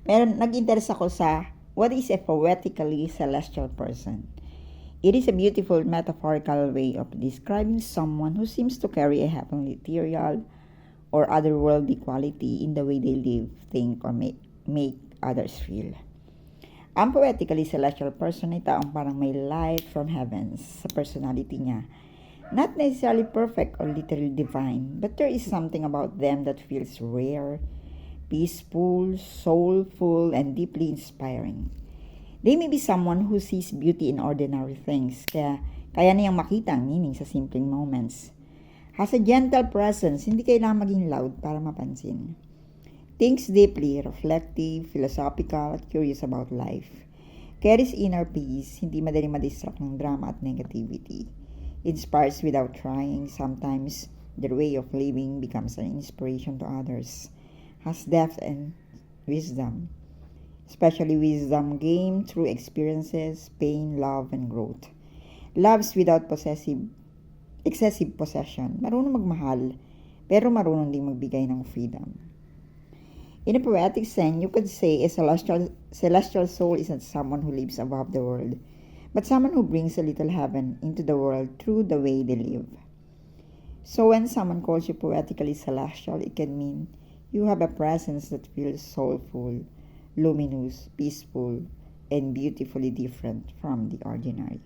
Nag-interest ako sa what is a poetically celestial person. It is a beautiful metaphorical way of describing someone who seems to carry a heavenly ethereal or otherworldly quality in the way they live, think, or make others feel. Ang poetically celestial person ay taong parang may light from heavens sa personality niya. Not necessarily perfect or literally divine, but there is something about them that feels rare, peaceful, soulful, and deeply inspiring. They may be someone who sees beauty in ordinary things, kaya niyang makita ang meaning sa simpleng moments. Has a gentle presence, hindi kailangan maging loud para mapansin. Thinks deeply, reflective, philosophical, at curious about life. Carries inner peace, hindi madaling madistract ng drama at negativity. Inspires without trying, sometimes their way of living becomes an inspiration to others. Has depth and wisdom, especially wisdom gained through experiences, pain, love, and growth. Loves without excessive possession. Marunong magmahal, pero marunong ding magbigay ng freedom. In a poetic sense, you could say a celestial soul is not someone who lives above the world, but someone who brings a little heaven into the world through the way they live. So when someone calls you poetically celestial, it can mean you have a presence that feels soulful, luminous, peaceful, and beautifully different from the ordinary.